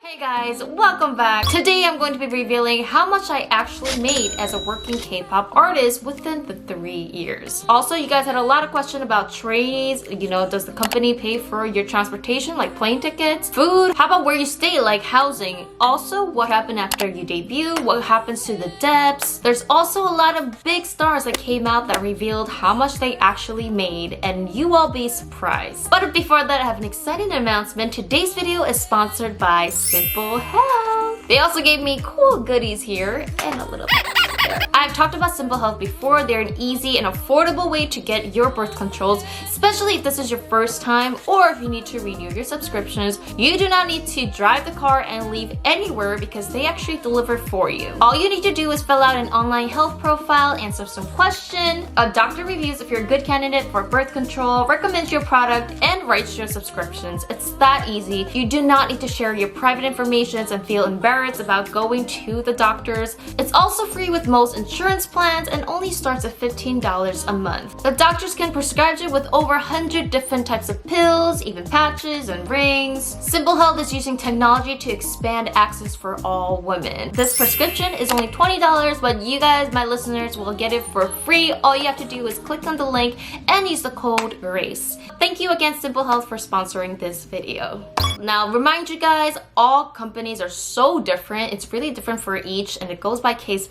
Hey guys, welcome back. Today I'm going to be revealing how much I actually made as a working K-pop artist within the 3 years. Also, you guys had a lot of questions about trainees. You know, does the company pay for your transportation, like plane tickets, food? How about where you stay, like housing? Also, what happened after you debut? What happens to the debts? There's also a lot of big stars that came out that revealed how much they actually made, and you will be surprised. But before that, I have an exciting announcement. Today's video is sponsored by Simple Health. They also gave me cool goodies here and a little bit there. I've talked about Simple Health before. They're an easy and affordable way to get your birth controls, especially if this is your first time or if you need to renew your subscriptions. You do not need to drive the car and leave anywhere because they actually deliver for you. All you need to do is fill out an online health profile, answer some questions, a doctor reviews if you're a good candidate for birth control, recommends your product, and writes your subscriptions. It's that easy. You do not need to share your private information and feel embarrassed about going to the doctors. It's also free with most insurance plans and only starts at $15 a month. The doctors can prescribe you with over 100 different types of pills, even patches and rings. Simple Health is using technology to expand access for all women. This prescription is only $20, but you guys, my listeners, will get it for free. All you have to do is click on the link and use the code GRACE. Thank you again, Simple Health, for sponsoring this video. Now, remind you guys, all companies are so different. It's really different for each, and it goes by case.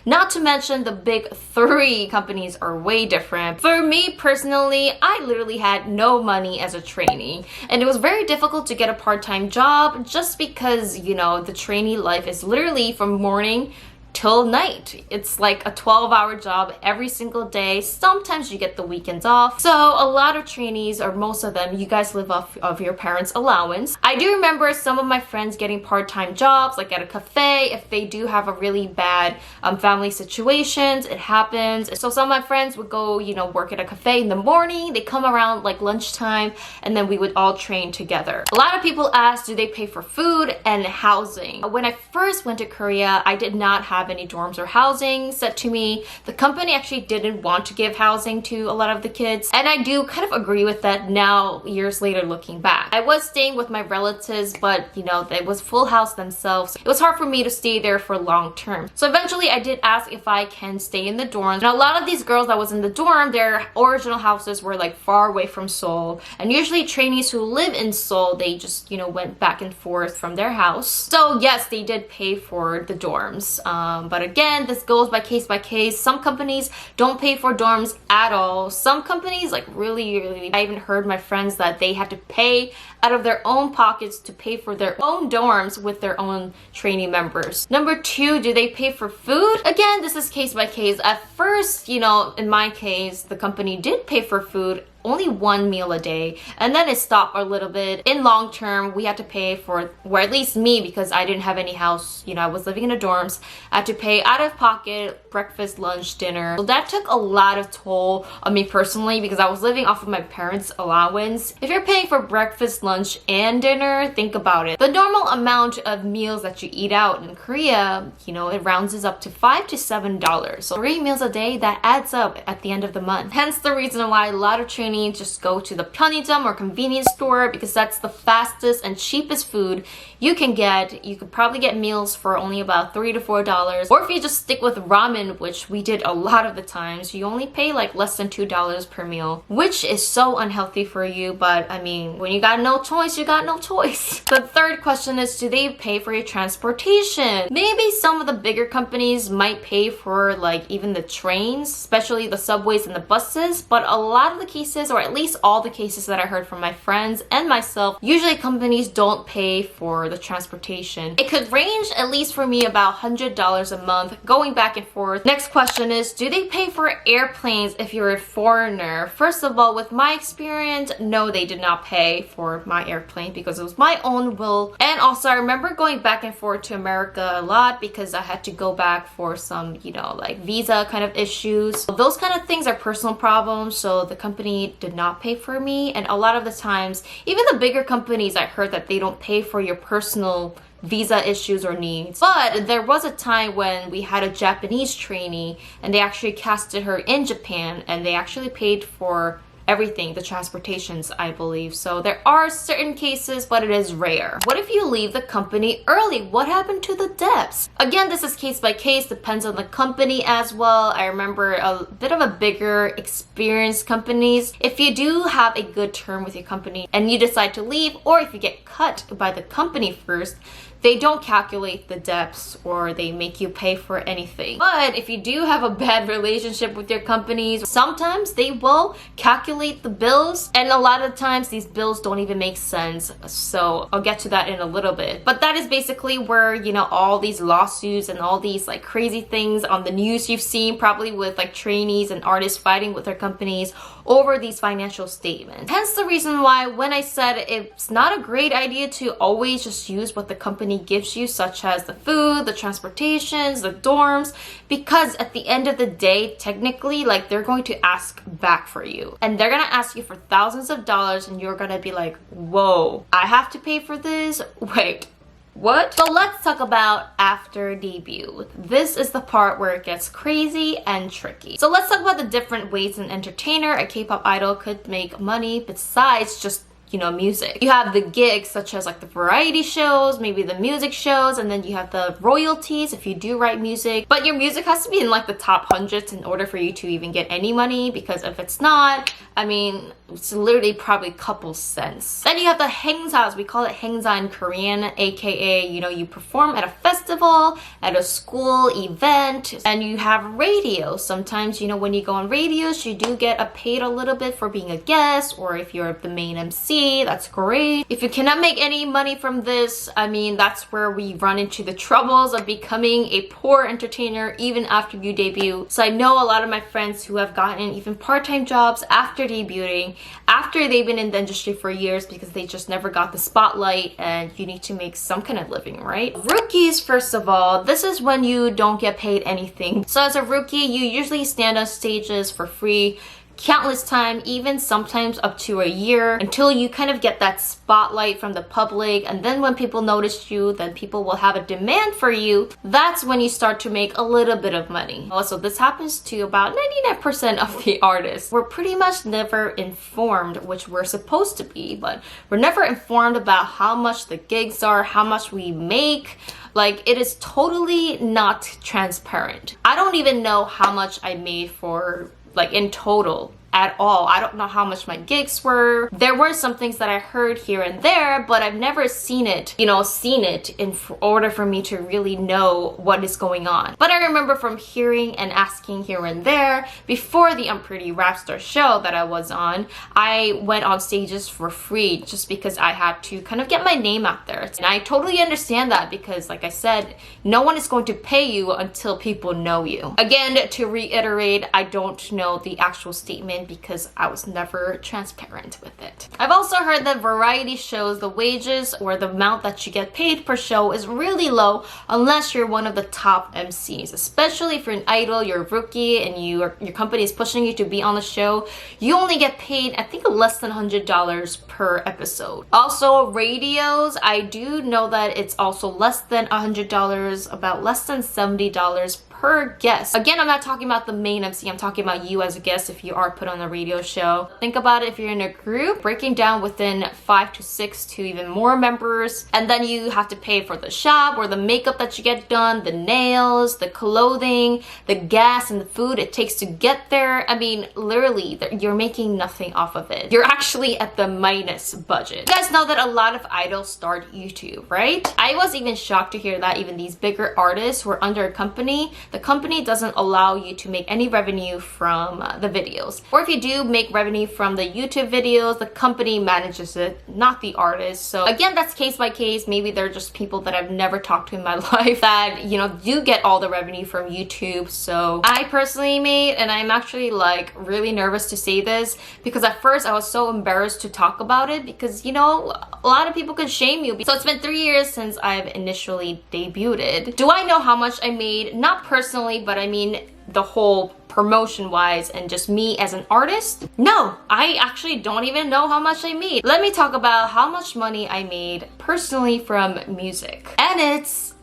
Not to mention the big 3 companies are way different. For me personally, I literally had no money as a trainee, and it was very difficult to get a part-time job just because, you know, the trainee life is literally from morning till night. It's like a 12-hour job every single day. Sometimes you get the weekends off. So a lot of trainees, or most of them, you guys live off of your parents' allowance. I do remember some of my friends getting part-time jobs, like at a cafe, if they do have a really bad family situations. It happens. So some of my friends would go, you know, work at a cafe in the morning. They come around like lunchtime, and then we would all train together. A lot of people ask, do they pay for food and housing? When I first went to Korea, I did not have any dorms or housing set to me. The company actually didn't want to give housing to a lot of the kids, and I do kind of agree with that now, years later, looking back. I was staying with my relatives, but you know, it was full house themselves. It was hard for me to stay there for long term. So eventually I did ask if I can stay in the dorms. Now, a lot of these girls that was in the dorm, their original houses were like far away from Seoul, and usually trainees who live in Seoul, they just, you know, went back and forth from their house. So yes, they did pay for the dorms. But again, this goes by case. Some companies don't pay for dorms at all. Some companies, like really, I even heard my friends that they had to pay out of their own pockets to pay for their own dorms with their own trainee members. Number 2, do they pay for food? Again, this is case by case. At first, you know, in my case, the company did pay for food, only 1 meal a day, and then it stopped a little bit. In long term, we had to pay for, or at least me, because I didn't have any house, you know, I was living in the dorms, I had to pay out of pocket breakfast, lunch, dinner. So that took a lot of toll on me personally because I was living off of my parents' allowance. If you're paying for breakfast, lunch, and dinner, think about it. The normal amount of meals that you eat out in Korea, you know, it rounds up to $5 to $7. So 3 meals a day, that adds up at the end of the month. Hence the reason why a lot of trainees just go to the 편의점 or convenience store, because that's the fastest and cheapest food you can get. You could probably get meals for only about $3 to $4, or if you just stick with ramen, which we did a lot of the times, you only pay like less than $2 per meal, which is so unhealthy for you. But I mean, when you got no choice, you got no choice. The third question is, do they pay for your transportation? Maybe some of the bigger companies might pay for like even the trains, especially the subways and the buses, but a lot of the cases, or at least all the cases that I heard from my friends and myself, usually companies don't pay for the transportation. It could range, at least for me, about $100 a month, going back and forth. Next question is, do they pay for airplanes if you're a foreigner? First of all, with my experience, no, they did not pay for my airplane because it was my own will. And also, I remember going back and forth to America a lot because I had to go back for some, you know, like visa kind of issues. Those kind of things are personal problems, so the company did not pay for me. And a lot of the times, even the bigger companies, I heard that they don't pay for your personal visa issues or needs. But there was a time when we had a Japanese trainee and they actually casted her in Japan, and they actually paid for everything, the transportations, I believe. So there are certain cases, but it is rare. What if you leave the company early? What happened to the debts? Again, this is case by case, depends on the company as well. I remember a bit of a bigger experienced companies. If you do have a good term with your company and you decide to leave, or if you get cut by the company first, they don't calculate the debts or they make you pay for anything. But if you do have a bad relationship with your companies, sometimes they will calculate the bills, and a lot of times these bills don't even make sense. So I'll get to that in a little bit. But that is basically where, you know, all these lawsuits and all these like crazy things on the news you've seen, probably with like trainees and artists fighting with their companies over these financial statements. Hence the reason why when I said it's not a great idea to always just use what the company gives you, such as the food, the transportations, the dorms, because at the end of the day, technically, like, they're going to ask back for you. And they're gonna ask you for thousands of dollars, and you're gonna be like, whoa, I have to pay for this? Wait, what? So let's talk about after debut. This is the part where it gets crazy and tricky. So let's talk about the different ways an entertainer, a K-pop idol, could make money besides just, you know, music. You have the gigs such as like the variety shows, maybe the music shows, and then you have the royalties if you do write music. But your music has to be in like the top hundreds in order for you to even get any money, because if it's not, I mean, it's literally probably a couple cents. Then you have the hangsa, we call it hangsa in Korean, aka, you know, you perform at a festival, at a school event, and you have radio. Sometimes, you know, when you go on radios, you do get paid a little bit for being a guest, or if you're the main MC, that's great. If you cannot make any money from this, I mean, that's where we run into the troubles of becoming a poor entertainer even after you debut. So I know a lot of my friends who have gotten even part-time jobs after debuting, after they've been in the industry for years, because they just never got the spotlight, and you need to make some kind of living, right? Rookies, first of all, this is when you don't get paid anything. So as a rookie, you usually stand on stages for free countless time, even sometimes up to a year, until you kind of get that spotlight from the public. And then when people notice you, then people will have a demand for you. That's when you start to make a little bit of money. Also, this happens to about 99% of the artists. We're pretty much never informed, which we're supposed to be, but we're never informed about how much the gigs are, how much we make. Like, it is totally not transparent. I don't even know how much I made for, like, in total at all. I don't know how much my gigs were. There were some things that I heard here and there, but I've never seen it, you know, in order for me to really know what is going on. But I remember from hearing and asking here and there, before the Unpretty Rap Star show that I was on, I went on stages for free just because I had to kind of get my name out there. And I totally understand that, because like I said, no one is going to pay you until people know you. Again, to reiterate, I don't know the actual statement because I was never transparent with it. I've also heard that variety shows, the wages or the amount that you get paid per show is really low unless you're one of the top MCs. Especially if you're an idol, you're a rookie, and your company is pushing you to be on the show, you only get paid, I think, less than $100 per episode. Also, radios, I do know that it's also less than $100, about less than $70 per guest. Again, I'm not talking about the main MC, I'm talking about you as a guest if you are put on a radio show. Think about it, if you're in a group, breaking down within 5 to 6 to even more members, and then you have to pay for the shop or the makeup that you get done, the nails, the clothing, the gas and the food it takes to get there. I mean, literally, you're making nothing off of it. You're actually at the minus budget. You guys know that a lot of idols start YouTube, right? I was even shocked to hear that even these bigger artists who are under a company, the company doesn't allow you to make any revenue from the videos. Or if you do make revenue from the YouTube videos, the company manages it, not the artist. So again, that's case by case. Maybe they're just people that I've never talked to in my life that, you know, do get all the revenue from YouTube. So I personally made, and I'm actually like really nervous to say this, because at first I was so embarrassed to talk about it, because, you know, a lot of people could shame you. So it's been 3 years since I've initially debuted. Do I know how much I made? Not personally, but I mean the whole promotion wise and just me as an artist? No, I actually don't even know how much I made. Let me talk about how much money I made personally from music. And it's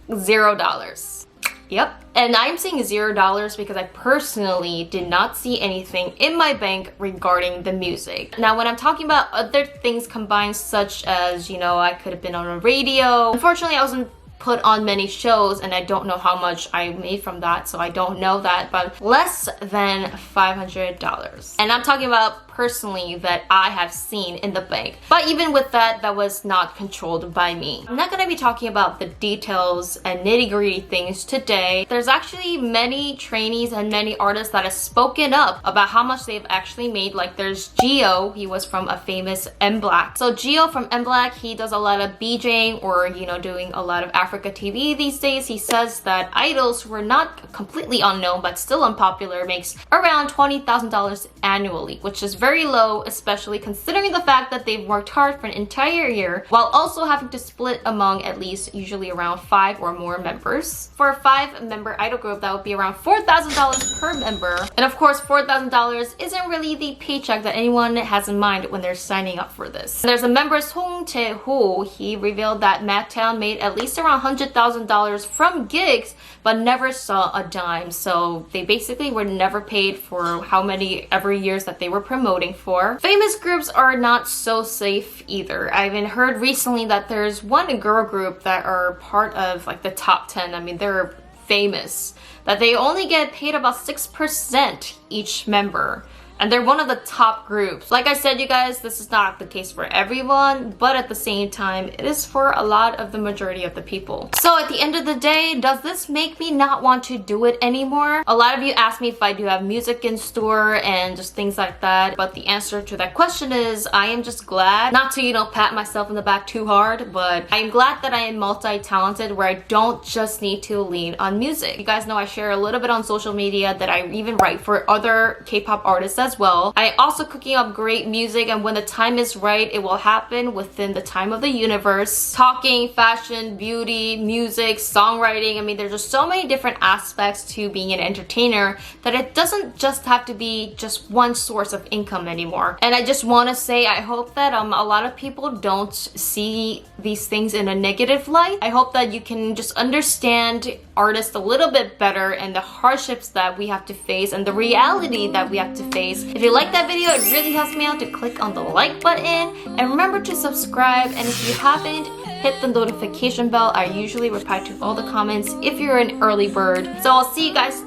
$0. Yep. And I'm saying $0 because I personally did not see anything in my bank regarding the music. Now, when I'm talking about other things combined, such as, you know, I could have been on a radio. Unfortunately, I wasn't put on many shows and I don't know how much I made from that, so I don't know that, but less than $500. And I'm talking about personally that I have seen in the bank. But even with that, that was not controlled by me. I'm not gonna be talking about the details and nitty-gritty things today. There's actually many trainees and many artists that have spoken up about how much they've actually made. Like there's Gio, he was from a famous M Black. So Gio from M Black, he does a lot of BJing or, you know, doing a lot of Africa TV these days. He says that idols who are not completely unknown but still unpopular makes around $20,000 annually, which is very low, especially considering the fact that they've worked hard for an entire year while also having to split among at least usually around 5 or more members. For a 5-member idol group, that would be around $4,000 per member. And of course, $4,000 isn't really the paycheck that anyone has in mind when they're signing up for this. And there's a member, Song Tae-ho. He revealed that Madtown made at least around $100,000 from gigs but never saw a dime. So they basically were never paid for how many every years that they were promoting for. Famous groups are not so safe either. I even heard recently that there's one girl group that are part of like the top 10. I mean, they're famous, that they only get paid about 6% each member. And they're one of the top groups. Like I said, you guys, this is not the case for everyone, but at the same time, it is for a lot of the majority of the people. So at the end of the day, does this make me not want to do it anymore? A lot of you ask me if I do have music in store and just things like that, but the answer to that question is I am just glad, not to, you know, pat myself in the back too hard, but I'm glad that I am multi-talented where I don't just need to lean on music. You guys know I share a little bit on social media that I even write for other K-pop artists as well. I also cooking up great music, and when the time is right, it will happen within the time of the universe. Talking, fashion, beauty, music, songwriting. I mean, there's just so many different aspects to being an entertainer that it doesn't just have to be just one source of income anymore. And I just want to say, I hope that a lot of people don't see these things in a negative light. I hope that you can just understand artists a little bit better and the hardships that we have to face and the reality that we have to face. If you like that video, it really helps me out to click on the like button and remember to subscribe. And if you haven't, hit the notification bell. I usually reply to all the comments if you're an early bird. So I'll see you guys